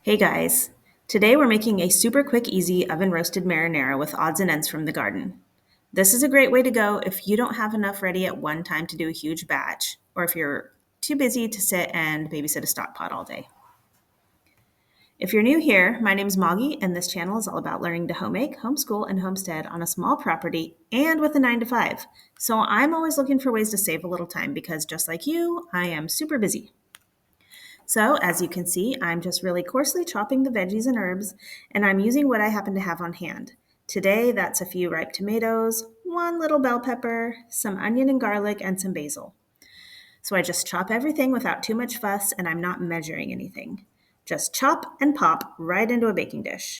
Hey guys, today we're making a super quick, easy oven roasted marinara with odds and ends from the garden. This is a great way to go if you don't have enough ready at one time to do a huge batch, or if you're too busy to sit and babysit a stock pot all day. If you're new here, my name's Moggy, and this channel is all about learning to homemake, homeschool, and homestead on a small property and with a 9 to 5. So I'm always looking for ways to save a little time because just like you, I am super busy. So as you can see, I'm just really coarsely chopping the veggies and herbs, and I'm using what I happen to have on hand. Today, that's a few ripe tomatoes, one little bell pepper, some onion and garlic, and some basil. So I just chop everything without too much fuss, and I'm not measuring anything. Just chop and pop right into a baking dish.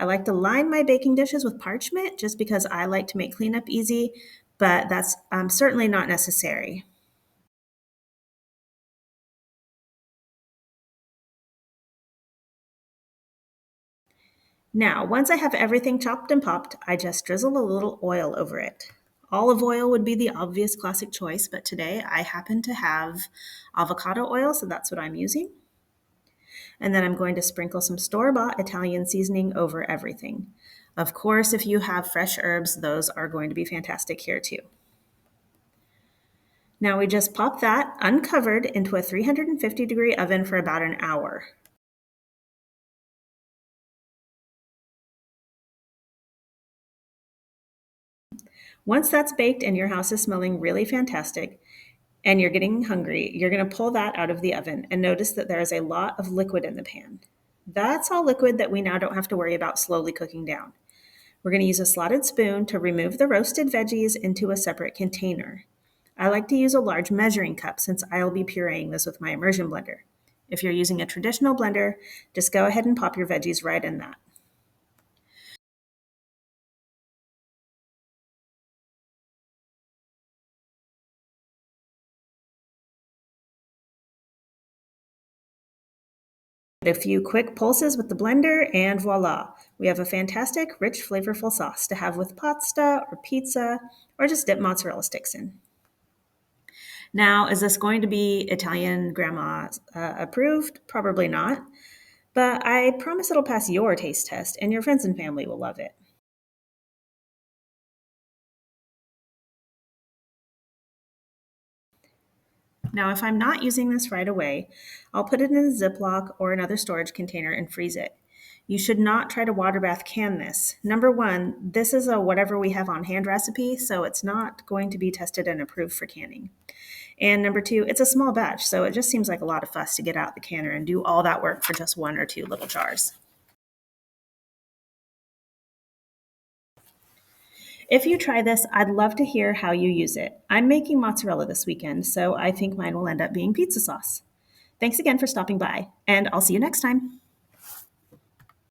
I like to line my baking dishes with parchment just because I like to make cleanup easy, but that's certainly not necessary. Now, once I have everything chopped and popped, I just drizzle a little oil over it. Olive oil would be the obvious classic choice, but today I happen to have avocado oil, so that's what I'm using. And then I'm going to sprinkle some store-bought Italian seasoning over everything. Of course, if you have fresh herbs, those are going to be fantastic here too. Now we just pop that uncovered into a 350-degree oven for about an hour. Once that's baked and your house is smelling really fantastic, and you're getting hungry, you're going to pull that out of the oven and notice that there is a lot of liquid in the pan. That's all liquid that we now don't have to worry about slowly cooking down. We're going to use a slotted spoon to remove the roasted veggies into a separate container. I like to use a large measuring cup since I'll be pureeing this with my immersion blender. If you're using a traditional blender, just go ahead and pop your veggies right in that. A few quick pulses with the blender, and voila, we have a fantastic, rich, flavorful sauce to have with pasta or pizza or just dip mozzarella sticks in. Now, is this going to be Italian grandma approved? Probably not, but I promise it'll pass your taste test and your friends and family will love it. Now, if I'm not using this right away, I'll put it in a Ziploc or another storage container and freeze it. You should not try to water bath can this. Number one, this is a whatever we have on hand recipe, so it's not going to be tested and approved for canning. And number two, it's a small batch, so it just seems like a lot of fuss to get out the canner and do all that work for just one or two little jars. If you try this, I'd love to hear how you use it. I'm making mozzarella this weekend, so I think mine will end up being pizza sauce. Thanks again for stopping by, and I'll see you next time.